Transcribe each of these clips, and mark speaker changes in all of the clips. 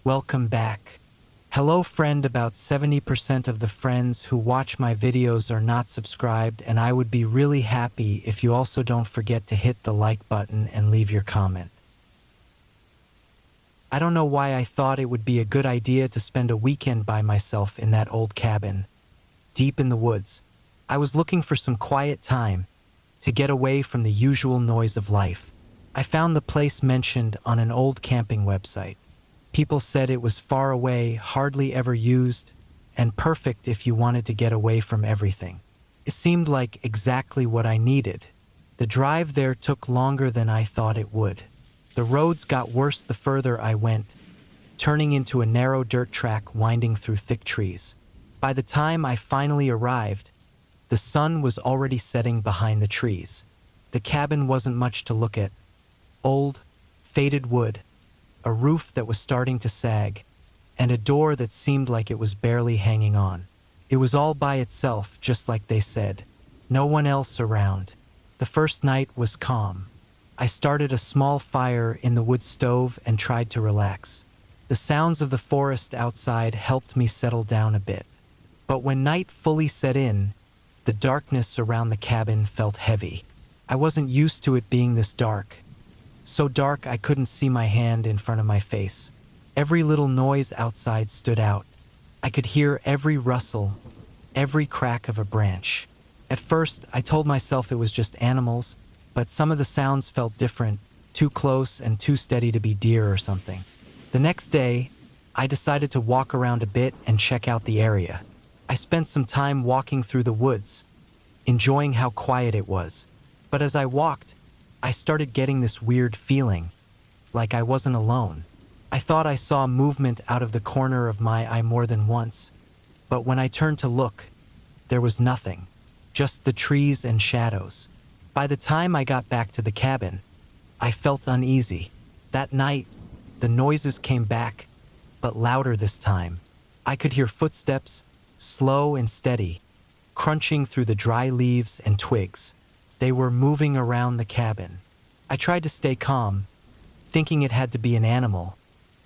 Speaker 1: Welcome back. Hello friend, about 70% of the friends who watch my videos are not subscribed, and I would be really happy if you also don't forget to hit the like button and leave your comment. I don't know why I thought it would be a good idea to spend a weekend by myself in that old cabin, deep in the woods. I was looking for some quiet time to get away from the usual noise of life. I found the place mentioned on an old camping website. People said it was far away, hardly ever used, and perfect if you wanted to get away from everything. It seemed like exactly what I needed. The drive there took longer than I thought it would. The roads got worse the further I went, turning into a narrow dirt track winding through thick trees. By the time I finally arrived, the sun was already setting behind the trees. The cabin wasn't much to look at. Old, faded wood, a roof that was starting to sag, and a door that seemed like it was barely hanging on. It was all by itself, just like they said. No one else around. The first night was calm. I started a small fire in the wood stove and tried to relax. The sounds of the forest outside helped me settle down a bit. But when night fully set in, the darkness around the cabin felt heavy. I wasn't used to it being this dark. So dark I couldn't see my hand in front of my face. Every little noise outside stood out. I could hear every rustle, every crack of a branch. At first, I told myself it was just animals, but some of the sounds felt different, too close and too steady to be deer or something. The next day, I decided to walk around a bit and check out the area. I spent some time walking through the woods, enjoying how quiet it was. But as I walked, I started getting this weird feeling, like I wasn't alone. I thought I saw movement out of the corner of my eye more than once, but when I turned to look, there was nothing, just the trees and shadows. By the time I got back to the cabin, I felt uneasy. That night, the noises came back, but louder this time. I could hear footsteps, slow and steady, crunching through the dry leaves and twigs. They were moving around the cabin. I tried to stay calm, thinking it had to be an animal,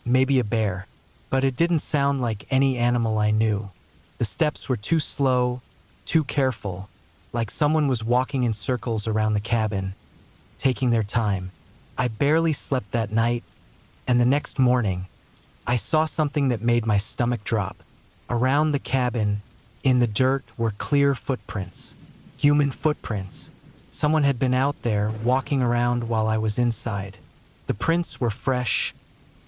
Speaker 1: maybe a bear, but it didn't sound like any animal I knew. The steps were too slow, too careful, like someone was walking in circles around the cabin, taking their time. I barely slept that night, and the next morning, I saw something that made my stomach drop. Around the cabin, in the dirt, were clear footprints, human footprints. Someone had been out there, walking around while I was inside. The prints were fresh,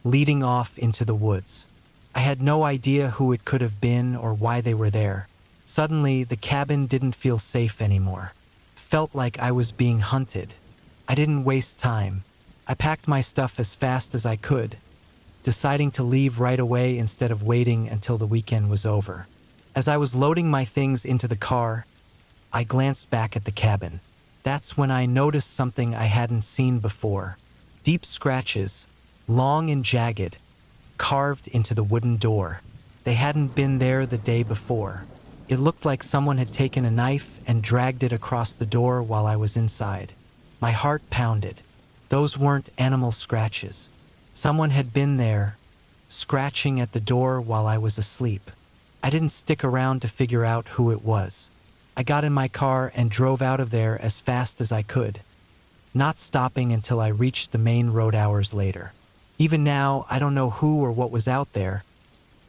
Speaker 1: leading off into the woods. I had no idea who it could have been or why they were there. Suddenly, the cabin didn't feel safe anymore. It felt like I was being hunted. I didn't waste time. I packed my stuff as fast as I could, deciding to leave right away instead of waiting until the weekend was over. As I was loading my things into the car, I glanced back at the cabin. That's when I noticed something I hadn't seen before. Deep scratches, long and jagged, carved into the wooden door. They hadn't been there the day before. It looked like someone had taken a knife and dragged it across the door while I was inside. My heart pounded. Those weren't animal scratches. Someone had been there, scratching at the door while I was asleep. I didn't stick around to figure out who it was. I got in my car and drove out of there as fast as I could, not stopping until I reached the main road hours later. Even now, I don't know who or what was out there,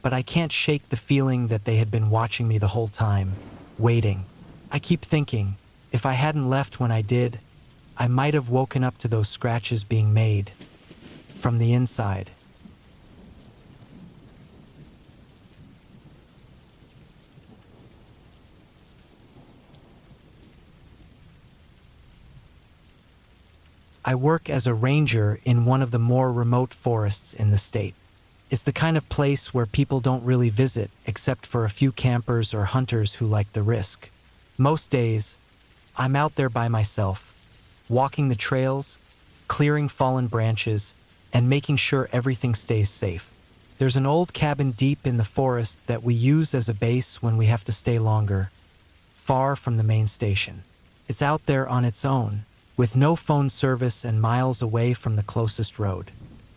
Speaker 1: but I can't shake the feeling that they had been watching me the whole time, waiting. I keep thinking, if I hadn't left when I did, I might have woken up to those scratches being made from the inside. I work as a ranger in one of the more remote forests in the state. It's the kind of place where people don't really visit except for a few campers or hunters who like the risk. Most days, I'm out there by myself, walking the trails, clearing fallen branches, and making sure everything stays safe. There's an old cabin deep in the forest that we use as a base when we have to stay longer, far from the main station. It's out there on its own, with no phone service and miles away from the closest road.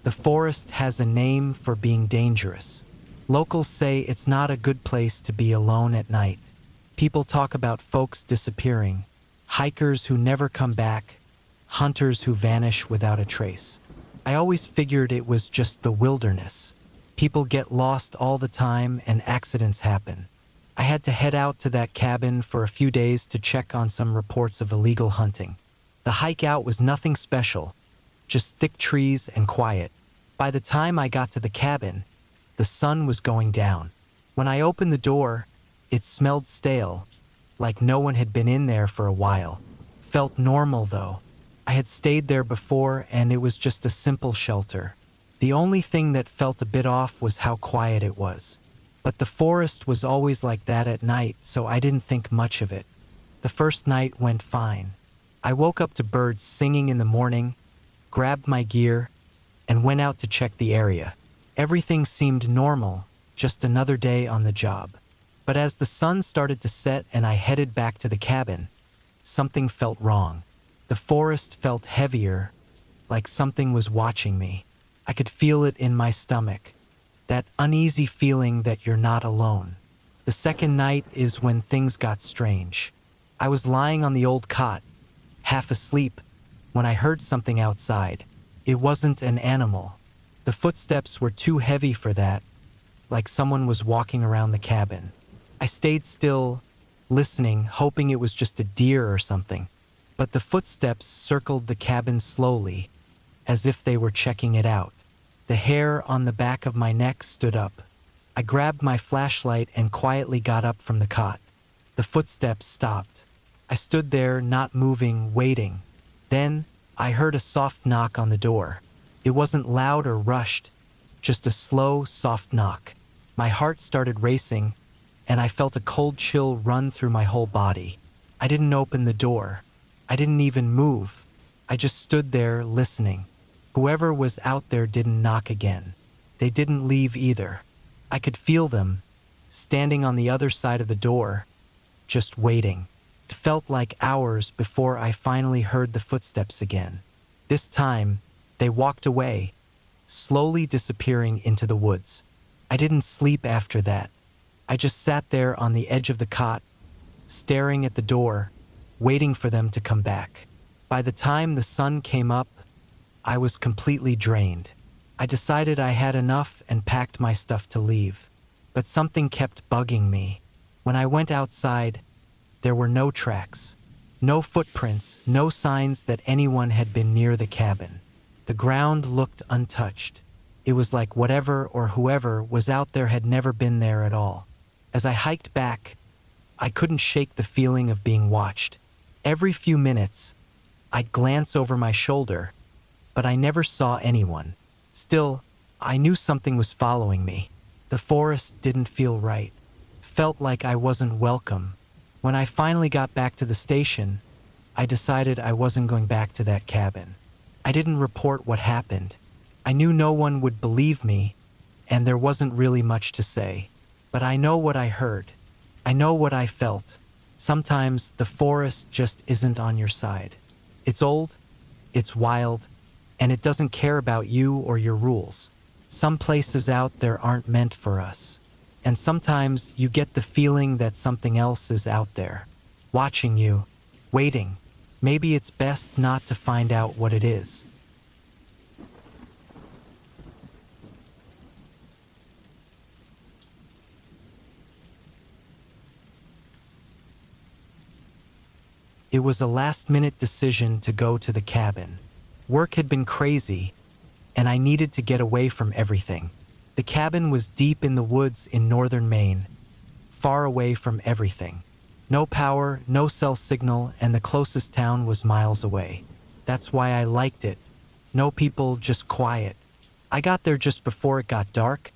Speaker 1: The forest has a name for being dangerous. Locals say it's not a good place to be alone at night. People talk about folks disappearing, hikers who never come back, hunters who vanish without a trace. I always figured it was just the wilderness. People get lost all the time and accidents happen. I had to head out to that cabin for a few days to check on some reports of illegal hunting. The hike out was nothing special, just thick trees and quiet. By the time I got to the cabin, the sun was going down. When I opened the door, it smelled stale, like no one had been in there for a while. Felt normal though. I had stayed there before and it was just a simple shelter. The only thing that felt a bit off was how quiet it was. But the forest was always like that at night, so I didn't think much of it. The first night went fine. I woke up to birds singing in the morning, grabbed my gear, and went out to check the area. Everything seemed normal, just another day on the job. But as the sun started to set and I headed back to the cabin, something felt wrong. The forest felt heavier, like something was watching me. I could feel it in my stomach. That uneasy feeling that you're not alone. The second night is when things got strange. I was lying on the old cot, half asleep, when I heard something outside. It wasn't an animal. The footsteps were too heavy for that, like someone was walking around the cabin. I stayed still, listening, hoping it was just a deer or something. But the footsteps circled the cabin slowly, as if they were checking it out. The hair on the back of my neck stood up. I grabbed my flashlight and quietly got up from the cot. The footsteps stopped. I stood there, not moving, waiting. Then, I heard a soft knock on the door. It wasn't loud or rushed, just a slow, soft knock. My heart started racing, and I felt a cold chill run through my whole body. I didn't open the door. I didn't even move. I just stood there, listening. Whoever was out there didn't knock again. They didn't leave either. I could feel them, standing on the other side of the door, just waiting. It felt like hours before I finally heard the footsteps again. This time, they walked away, slowly disappearing into the woods. I didn't sleep after that. I just sat there on the edge of the cot, staring at the door, waiting for them to come back. By the time the sun came up, I was completely drained. I decided I had enough and packed my stuff to leave. But something kept bugging me. When I went outside, there were no tracks, no footprints, no signs that anyone had been near the cabin. The ground looked untouched. It was like whatever or whoever was out there had never been there at all. As I hiked back, I couldn't shake the feeling of being watched. Every few minutes, I'd glance over my shoulder, but I never saw anyone. Still, I knew something was following me. The forest didn't feel right. Felt like I wasn't welcome. When I finally got back to the station, I decided I wasn't going back to that cabin. I didn't report what happened. I knew no one would believe me, and there wasn't really much to say. But I know what I heard. I know what I felt. Sometimes the forest just isn't on your side. It's old, it's wild, and it doesn't care about you or your rules. Some places out there aren't meant for us. And sometimes you get the feeling that something else is out there, watching you, waiting. Maybe it's best not to find out what it is. It was a last-minute decision to go to the cabin. Work had been crazy, and I needed to get away from everything. The cabin was deep in the woods in northern Maine, far away from everything. No power, no cell signal, and the closest town was miles away. That's why I liked it. No people, just quiet. I got there just before it got dark,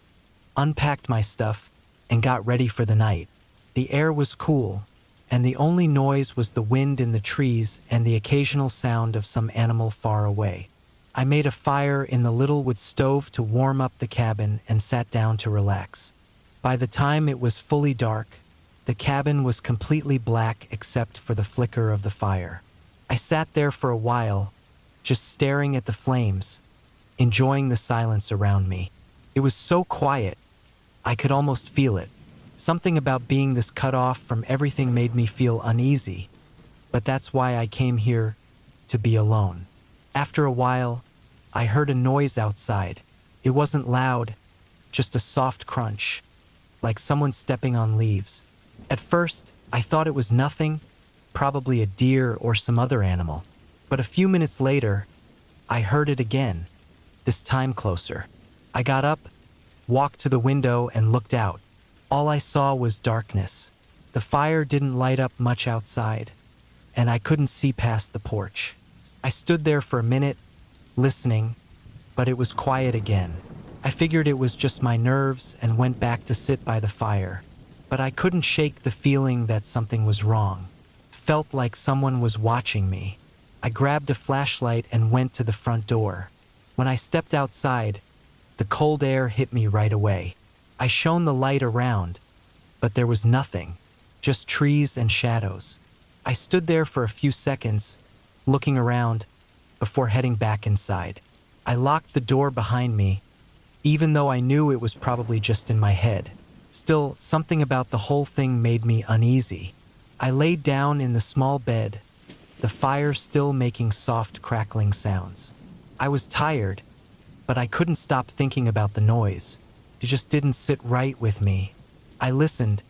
Speaker 1: unpacked my stuff, and got ready for the night. The air was cool, and the only noise was the wind in the trees and the occasional sound of some animal far away. I made a fire in the little wood stove to warm up the cabin and sat down to relax. By the time it was fully dark, the cabin was completely black except for the flicker of the fire. I sat there for a while, just staring at the flames, enjoying the silence around me. It was so quiet, I could almost feel it. Something about being this cut off from everything made me feel uneasy, but that's why I came here, to be alone. After a while, I heard a noise outside. It wasn't loud, just a soft crunch, like someone stepping on leaves. At first, I thought it was nothing, probably a deer or some other animal. But a few minutes later, I heard it again, this time closer. I got up, walked to the window, and looked out. All I saw was darkness. The fire didn't light up much outside, and I couldn't see past the porch. I stood there for a minute, listening, but it was quiet again. I figured it was just my nerves and went back to sit by the fire. But I couldn't shake the feeling that something was wrong. Felt like someone was watching me. I grabbed a flashlight and went to the front door. When I stepped outside, the cold air hit me right away. I shone the light around, but there was nothing, just trees and shadows. I stood there for a few seconds, looking around, before heading back inside. I locked the door behind me, even though I knew it was probably just in my head. Still, something about the whole thing made me uneasy. I laid down in the small bed, the fire still making soft crackling sounds. I was tired, but I couldn't stop thinking about the noise. It just didn't sit right with me. I listened,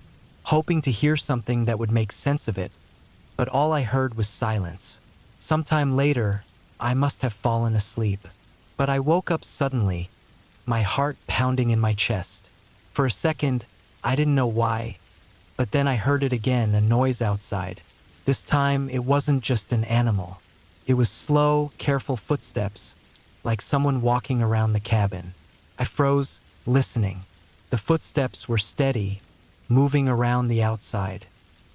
Speaker 1: hoping to hear something that would make sense of it, but all I heard was silence. Sometime later, I must have fallen asleep, but I woke up suddenly, my heart pounding in my chest. For a second, I didn't know why, but then I heard it again, a noise outside. This time, it wasn't just an animal. It was slow, careful footsteps, like someone walking around the cabin. I froze, listening. The footsteps were steady, moving around the outside.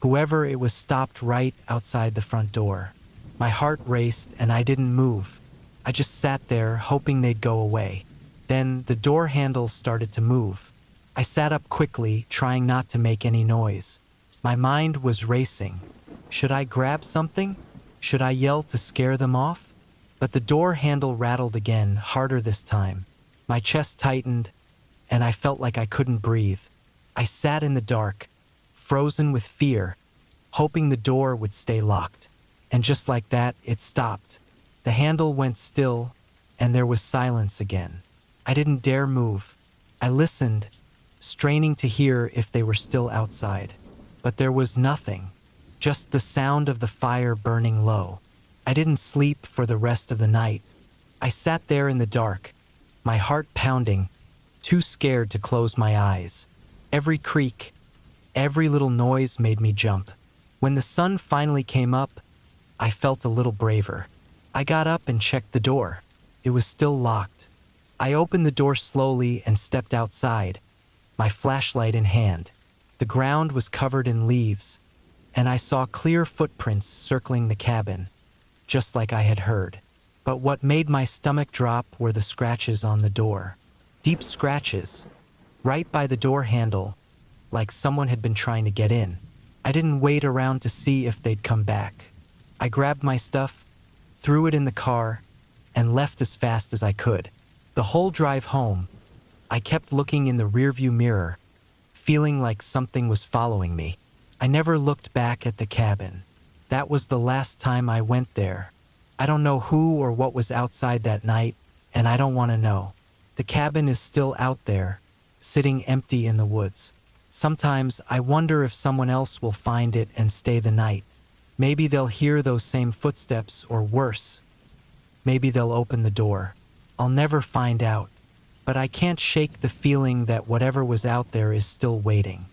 Speaker 1: Whoever it was stopped right outside the front door. My heart raced and I didn't move. I just sat there, hoping they'd go away. Then the door handle started to move. I sat up quickly, trying not to make any noise. My mind was racing. Should I grab something? Should I yell to scare them off? But the door handle rattled again, harder this time. My chest tightened, and I felt like I couldn't breathe. I sat in the dark, frozen with fear, hoping the door would stay locked. And just like that, it stopped. The handle went still, and there was silence again. I didn't dare move. I listened, straining to hear if they were still outside. But there was nothing, just the sound of the fire burning low. I didn't sleep for the rest of the night. I sat there in the dark, my heart pounding, too scared to close my eyes. Every creak, every little noise made me jump. When the sun finally came up, I felt a little braver. I got up and checked the door. It was still locked. I opened the door slowly and stepped outside, my flashlight in hand. The ground was covered in leaves, and I saw clear footprints circling the cabin, just like I had heard. But what made my stomach drop were the scratches on the door. Deep scratches, right by the door handle, like someone had been trying to get in. I didn't wait around to see if they'd come back. I grabbed my stuff, threw it in the car, and left as fast as I could. The whole drive home, I kept looking in the rearview mirror, feeling like something was following me. I never looked back at the cabin. That was the last time I went there. I don't know who or what was outside that night, and I don't want to know. The cabin is still out there, sitting empty in the woods. Sometimes I wonder if someone else will find it and stay the night. Maybe they'll hear those same footsteps, or worse, maybe they'll open the door. I'll never find out, but I can't shake the feeling that whatever was out there is still waiting.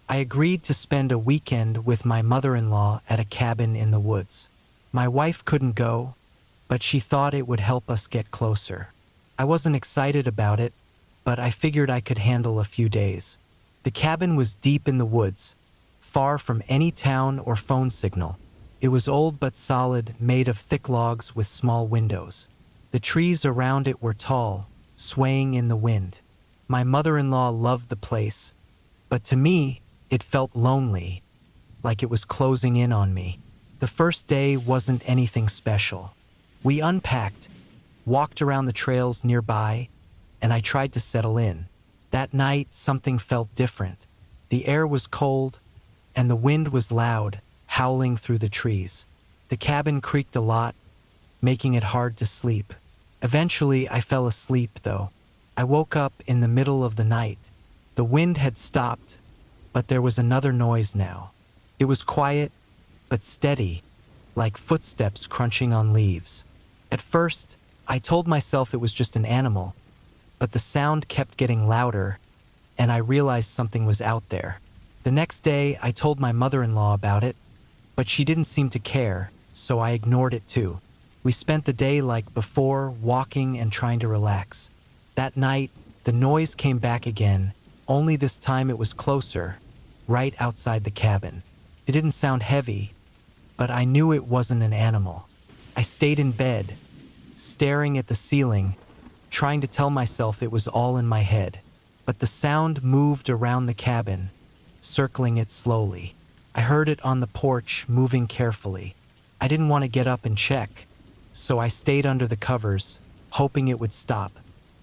Speaker 1: I agreed to spend a weekend with my mother-in-law at a cabin in the woods. My wife couldn't go, but she thought it would help us get closer. I wasn't excited about it, but I figured I could handle a few days. The cabin was deep in the woods, far from any town or phone signal. It was old but solid, made of thick logs with small windows. The trees around it were tall, swaying in the wind. My mother-in-law loved the place, but to me, it felt lonely, like it was closing in on me. The first day wasn't anything special. We unpacked, walked around the trails nearby, and I tried to settle in. That night, something felt different. The air was cold, and the wind was loud, howling through the trees. The cabin creaked a lot, making it hard to sleep. Eventually, I fell asleep, though. I woke up in the middle of the night. The wind had stopped, but there was another noise now. It was quiet, but steady, like footsteps crunching on leaves. At first, I told myself it was just an animal, but the sound kept getting louder, and I realized something was out there. The next day, I told my mother-in-law about it, but she didn't seem to care, so I ignored it too. We spent the day like before, walking and trying to relax. That night, the noise came back again, only this time it was closer, right outside the cabin. It didn't sound heavy, but I knew it wasn't an animal. I stayed in bed, staring at the ceiling, trying to tell myself it was all in my head. But the sound moved around the cabin, circling it slowly. I heard it on the porch, moving carefully. I didn't want to get up and check, so I stayed under the covers, hoping it would stop.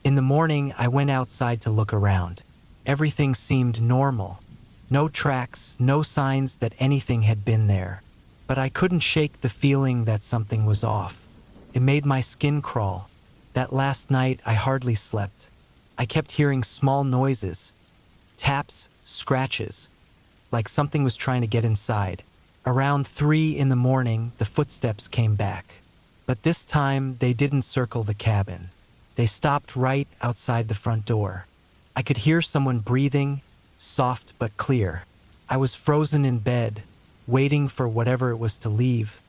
Speaker 1: In the morning, I went outside to look around. Everything seemed normal. No tracks, no signs that anything had been there. But I couldn't shake the feeling that something was off. It made my skin crawl. That last night, I hardly slept. I kept hearing small noises, taps, scratches, like something was trying to get inside. Around 3 in the morning, the footsteps came back. But this time, they didn't circle the cabin. They stopped right outside the front door. I could hear someone breathing, soft but clear. I was frozen in bed, waiting for whatever it was to leave,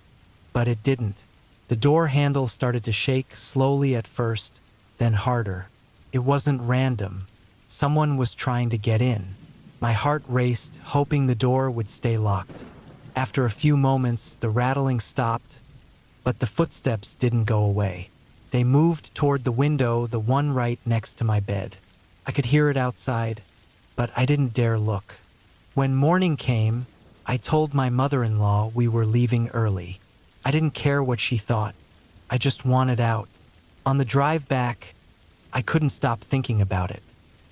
Speaker 1: but it didn't. The door handle started to shake slowly at first, then harder. It wasn't random. Someone was trying to get in. My heart raced, hoping the door would stay locked. After a few moments, the rattling stopped, but the footsteps didn't go away. They moved toward the window, the one right next to my bed. I could hear it outside, but I didn't dare look. When morning came, I told my mother-in-law we were leaving early. I didn't care what she thought. I just wanted out. On the drive back, I couldn't stop thinking about it.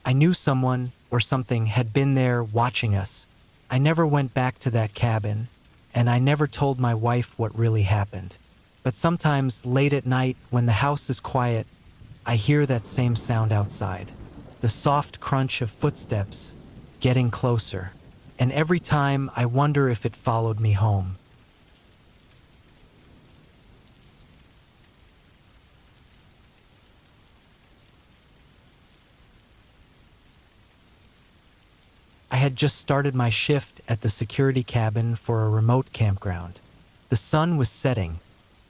Speaker 1: I knew someone or something had been there watching us. I never went back to that cabin, and I never told my wife what really happened. But sometimes late at night, when the house is quiet, I hear that same sound outside. The soft crunch of footsteps getting closer. And every time I wonder if it followed me home. I had just started my shift at the security cabin for a remote campground. The sun was setting,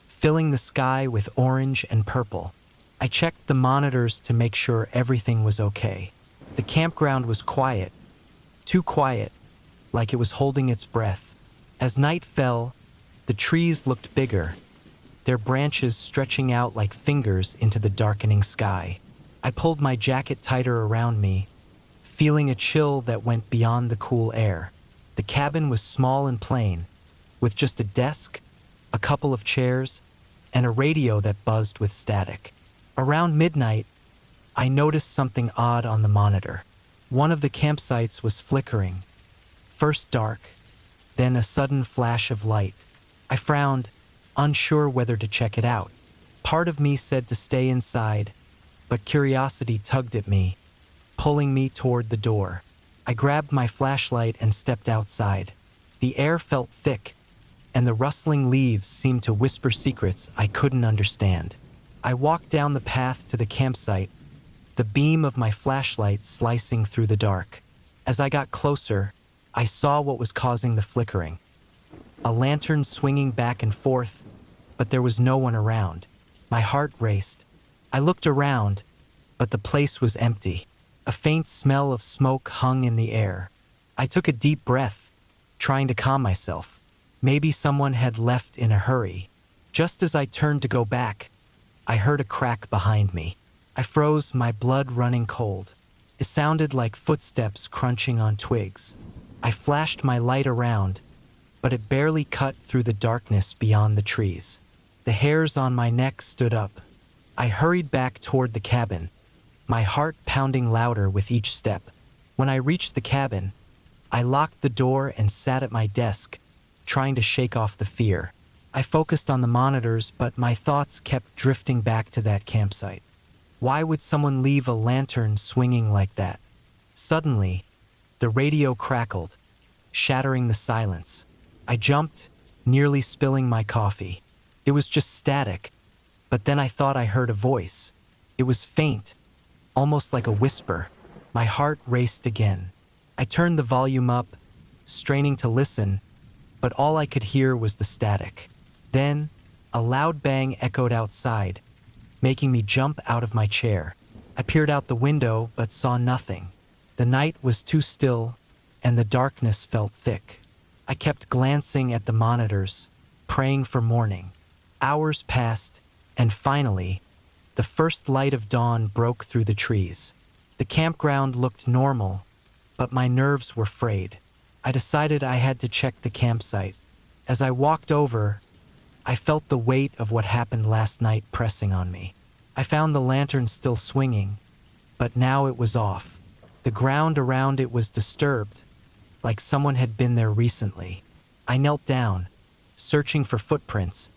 Speaker 1: filling the sky with orange and purple. I checked the monitors to make sure everything was okay. The campground was quiet, too quiet, like it was holding its breath. As night fell, the trees looked bigger, their branches stretching out like fingers into the darkening sky. I pulled my jacket tighter around me, feeling a chill that went beyond the cool air. The cabin was small and plain, with just a desk, a couple of chairs, and a radio that buzzed with static. Around midnight, I noticed something odd on the monitor. One of the campsites was flickering. First dark, then a sudden flash of light. I frowned, unsure whether to check it out. Part of me said to stay inside, but curiosity tugged at me, pulling me toward the door. I grabbed my flashlight and stepped outside. The air felt thick, and the rustling leaves seemed to whisper secrets I couldn't understand. I walked down the path to the campsite, the beam of my flashlight slicing through the dark. As I got closer, I saw what was causing the flickering. A lantern swinging back and forth, but there was no one around. My heart raced. I looked around, but the place was empty. A faint smell of smoke hung in the air. I took a deep breath, trying to calm myself. Maybe someone had left in a hurry. Just as I turned to go back, I heard a crack behind me. I froze, my blood running cold. It sounded like footsteps crunching on twigs. I flashed my light around, but it barely cut through the darkness beyond the trees. The hairs on my neck stood up. I hurried back toward the cabin, my heart pounding louder with each step. When I reached the cabin, I locked the door and sat at my desk, trying to shake off the fear. I focused on the monitors, but my thoughts kept drifting back to that campsite. Why would someone leave a lantern swinging like that? Suddenly, the radio crackled, shattering the silence. I jumped, nearly spilling my coffee. It was just static, but then I thought I heard a voice. It was faint, almost like a whisper. My heart raced again. I turned the volume up, straining to listen, but all I could hear was the static. Then, a loud bang echoed outside, making me jump out of my chair. I peered out the window but saw nothing. The night was too still, and the darkness felt thick. I kept glancing at the monitors, praying for morning. Hours passed, and finally, the first light of dawn broke through the trees. The campground looked normal, but my nerves were frayed. I decided I had to check the campsite. As I walked over, I felt the weight of what happened last night pressing on me. I found the lantern still swinging, but now it was off. The ground around it was disturbed, like someone had been there recently. I knelt down, searching for footprints,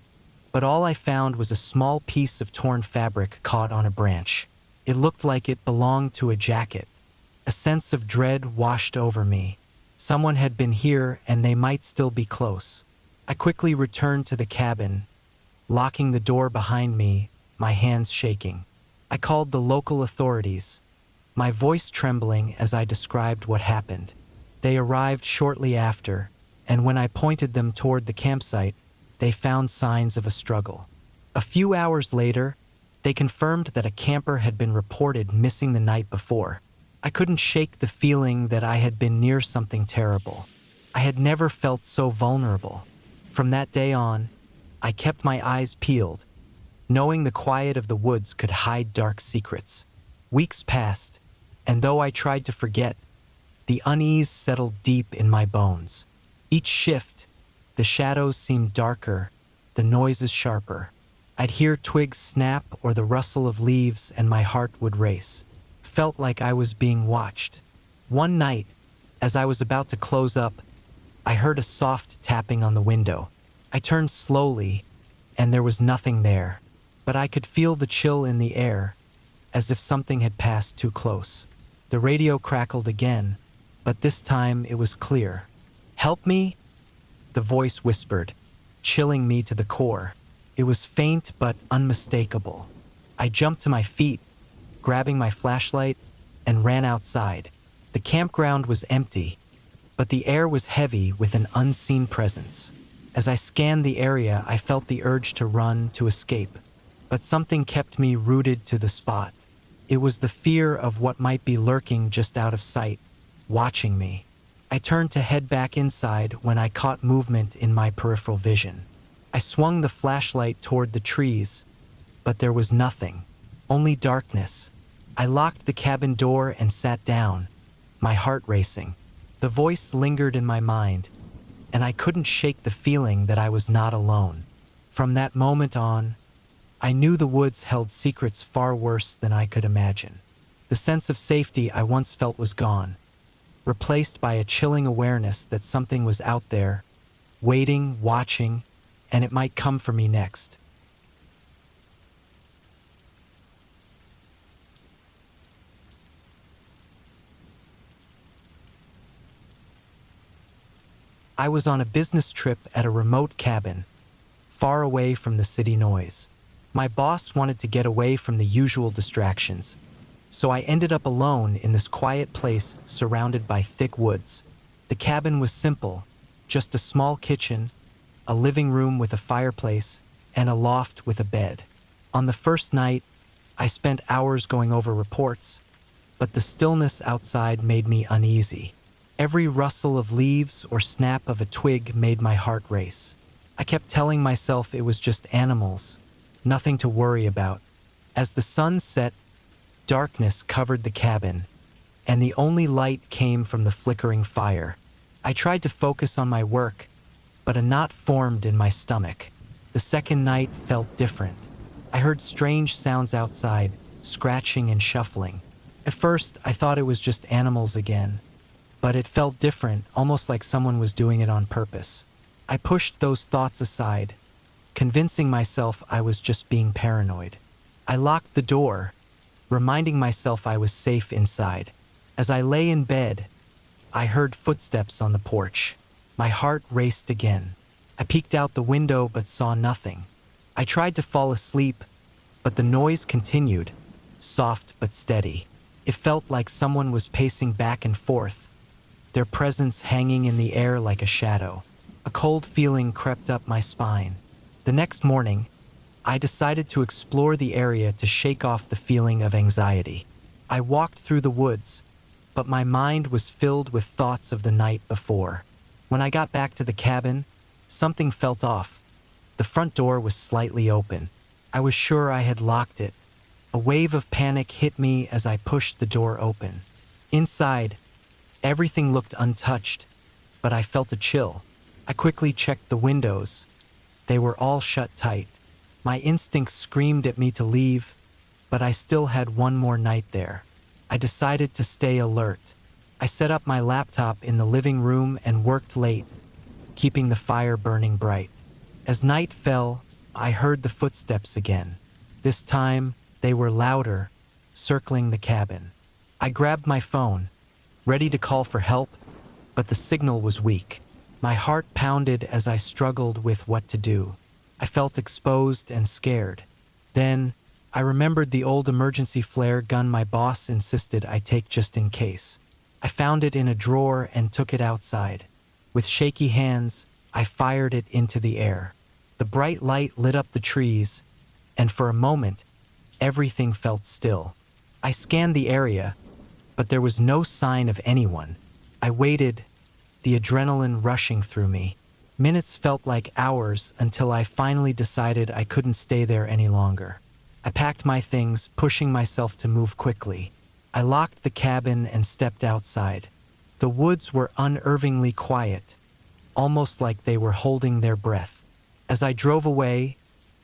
Speaker 1: but all I found was a small piece of torn fabric caught on a branch. It looked like it belonged to a jacket. A sense of dread washed over me. Someone had been here and they might still be close. I quickly returned to the cabin, locking the door behind me, my hands shaking. I called the local authorities, my voice trembling as I described what happened. They arrived shortly after, and when I pointed them toward the campsite, they found signs of a struggle. A few hours later, they confirmed that a camper had been reported missing the night before. I couldn't shake the feeling that I had been near something terrible. I had never felt so vulnerable. From that day on, I kept my eyes peeled, knowing the quiet of the woods could hide dark secrets. Weeks passed, and though I tried to forget, the unease settled deep in my bones. Each shift, the shadows seemed darker, the noises sharper. I'd hear twigs snap or the rustle of leaves and my heart would race. Felt like I was being watched. One night, as I was about to close up, I heard a soft tapping on the window. I turned slowly, and there was nothing there, but I could feel the chill in the air, as if something had passed too close. The radio crackled again, but this time it was clear. "Help me?" the voice whispered, chilling me to the core. It was faint but unmistakable. I jumped to my feet, grabbing my flashlight, and ran outside. The campground was empty, but the air was heavy with an unseen presence. As I scanned the area, I felt the urge to run, to escape, but something kept me rooted to the spot. It was the fear of what might be lurking just out of sight, watching me. I turned to head back inside when I caught movement in my peripheral vision. I swung the flashlight toward the trees, but there was nothing, only darkness. I locked the cabin door and sat down, my heart racing. The voice lingered in my mind, and I couldn't shake the feeling that I was not alone. From that moment on, I knew the woods held secrets far worse than I could imagine. The sense of safety I once felt was gone, replaced by a chilling awareness that something was out there, waiting, watching, and it might come for me next. I was on a business trip at a remote cabin, far away from the city noise. My boss wanted to get away from the usual distractions, so I ended up alone in this quiet place surrounded by thick woods. The cabin was simple, just a small kitchen, a living room with a fireplace, and a loft with a bed. On the first night, I spent hours going over reports, but the stillness outside made me uneasy. Every rustle of leaves or snap of a twig made my heart race. I kept telling myself it was just animals, nothing to worry about. As the sun set, darkness covered the cabin, and the only light came from the flickering fire. I tried to focus on my work, but a knot formed in my stomach. The second night felt different. I heard strange sounds outside, scratching and shuffling. At first, I thought it was just animals again, but it felt different, almost like someone was doing it on purpose. I pushed those thoughts aside, convincing myself I was just being paranoid. I locked the door, reminding myself I was safe inside. As I lay in bed, I heard footsteps on the porch. My heart raced again. I peeked out the window but saw nothing. I tried to fall asleep, but the noise continued, soft but steady. It felt like someone was pacing back and forth, their presence hanging in the air like a shadow. A cold feeling crept up my spine. The next morning, I decided to explore the area to shake off the feeling of anxiety. I walked through the woods, but my mind was filled with thoughts of the night before. When I got back to the cabin, something felt off. The front door was slightly open. I was sure I had locked it. A wave of panic hit me as I pushed the door open. Inside, everything looked untouched, but I felt a chill. I quickly checked the windows. They were all shut tight. My instincts screamed at me to leave, but I still had one more night there. I decided to stay alert. I set up my laptop in the living room and worked late, keeping the fire burning bright. As night fell, I heard the footsteps again. This time, they were louder, circling the cabin. I grabbed my phone, ready to call for help, but the signal was weak. My heart pounded as I struggled with what to do. I felt exposed and scared. Then, I remembered the old emergency flare gun my boss insisted I take just in case. I found it in a drawer and took it outside. With shaky hands, I fired it into the air. The bright light lit up the trees, and for a moment, everything felt still. I scanned the area, but there was no sign of anyone. I waited, the adrenaline rushing through me. Minutes felt like hours until I finally decided I couldn't stay there any longer. I packed my things, pushing myself to move quickly. I locked the cabin and stepped outside. The woods were unnervingly quiet, almost like they were holding their breath. As I drove away,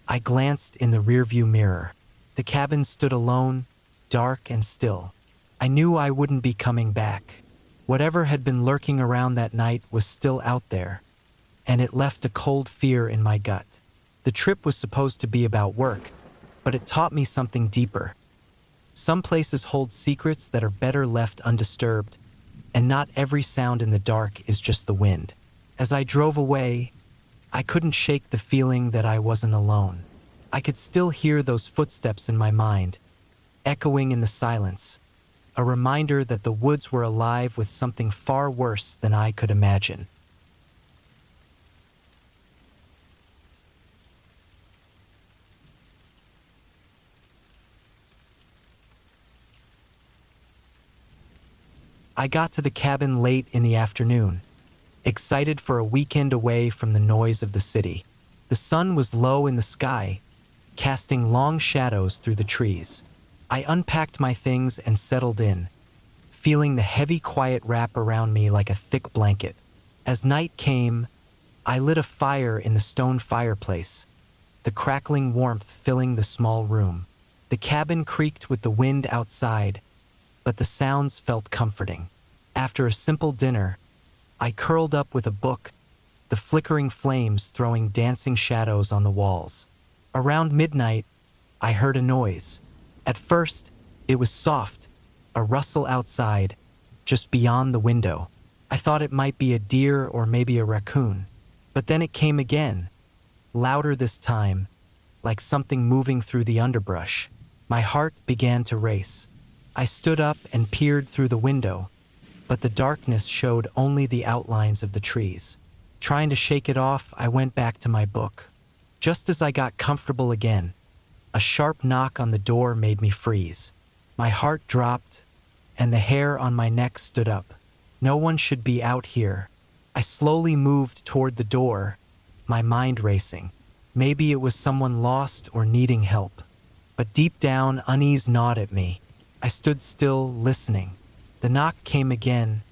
Speaker 1: I glanced in the rearview mirror. The cabin stood alone, dark and still. I knew I wouldn't be coming back. Whatever had been lurking around that night was still out there, and it left a cold fear in my gut. The trip was supposed to be about work, but it taught me something deeper. Some places hold secrets that are better left undisturbed, and not every sound in the dark is just the wind. As I drove away, I couldn't shake the feeling that I wasn't alone. I could still hear those footsteps in my mind, echoing in the silence, a reminder that the woods were alive with something far worse than I could imagine. I got to the cabin late in the afternoon, excited for a weekend away from the noise of the city. The sun was low in the sky, casting long shadows through the trees. I unpacked my things and settled in, feeling the heavy quiet wrap around me like a thick blanket. As night came, I lit a fire in the stone fireplace, the crackling warmth filling the small room. The cabin creaked with the wind outside, but the sounds felt comforting. After a simple dinner, I curled up with a book, the flickering flames throwing dancing shadows on the walls. Around midnight, I heard a noise. At first, it was soft, a rustle outside, just beyond the window. I thought it might be a deer or maybe a raccoon. But then it came again, louder this time, like something moving through the underbrush. My heart began to race. I stood up and peered through the window, but the darkness showed only the outlines of the trees. Trying to shake it off, I went back to my book. Just as I got comfortable again, a sharp knock on the door made me freeze. My heart dropped, and the hair on my neck stood up. No one should be out here. I slowly moved toward the door, my mind racing. Maybe it was someone lost or needing help. But deep down, unease gnawed at me. I stood still, listening. The knock came again,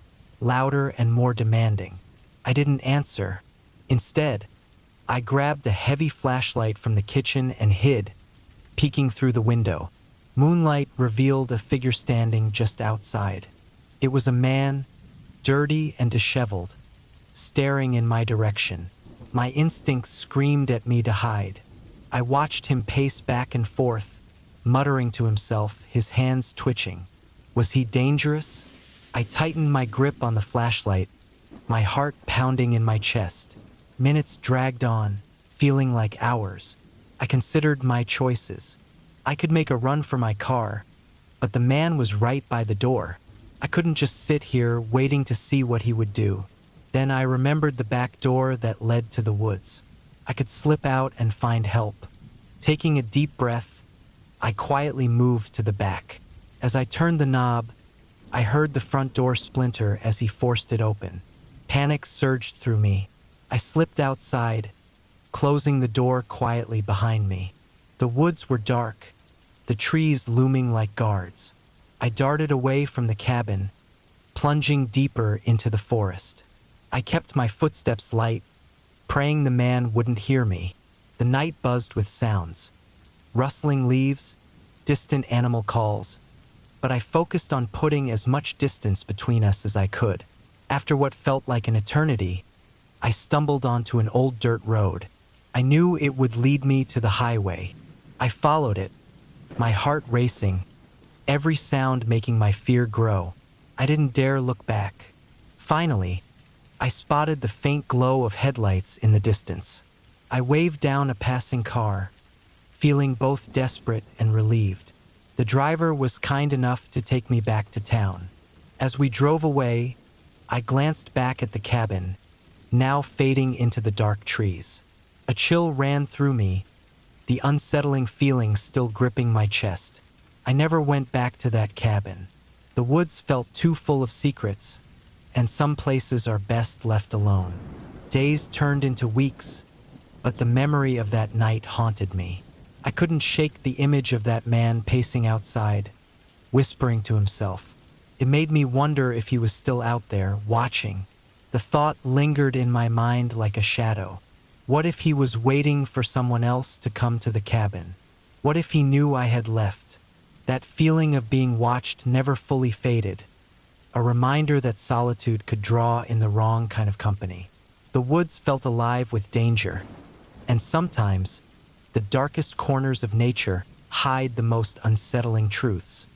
Speaker 1: louder and more demanding. I didn't answer. Instead, I grabbed a heavy flashlight from the kitchen and hid, peeking through the window. Moonlight revealed a figure standing just outside. It was a man, dirty and disheveled, staring in my direction. My instincts screamed at me to hide. I watched him pace back and forth, muttering to himself, his hands twitching. Was he dangerous? I tightened my grip on the flashlight, my heart pounding in my chest. Minutes dragged on, feeling like hours. I considered my choices. I could make a run for my car, but the man was right by the door. I couldn't just sit here waiting to see what he would do. Then I remembered the back door that led to the woods. I could slip out and find help. Taking a deep breath, I quietly moved to the back. As I turned the knob, I heard the front door splinter as he forced it open. Panic surged through me. I slipped outside, closing the door quietly behind me. The woods were dark, the trees looming like guards. I darted away from the cabin, plunging deeper into the forest. I kept my footsteps light, praying the man wouldn't hear me. The night buzzed with sounds, rustling leaves, distant animal calls, but I focused on putting as much distance between us as I could. After what felt like an eternity, I stumbled onto an old dirt road. I knew it would lead me to the highway. I followed it, my heart racing, every sound making my fear grow. I didn't dare look back. Finally, I spotted the faint glow of headlights in the distance. I waved down a passing car, feeling both desperate and relieved. The driver was kind enough to take me back to town. As we drove away, I glanced back at the cabin, now fading into the dark trees. A chill ran through me, the unsettling feeling still gripping my chest. I never went back to that cabin. The woods felt too full of secrets, and some places are best left alone. Days turned into weeks, but the memory of that night haunted me. I couldn't shake the image of that man pacing outside, whispering to himself. It made me wonder if he was still out there, watching. The thought lingered in my mind like a shadow. What if he was waiting for someone else to come to the cabin? What if he knew I had left? That feeling of being watched never fully faded, a reminder that solitude could draw in the wrong kind of company. The woods felt alive with danger, and sometimes the darkest corners of nature hide the most unsettling truths.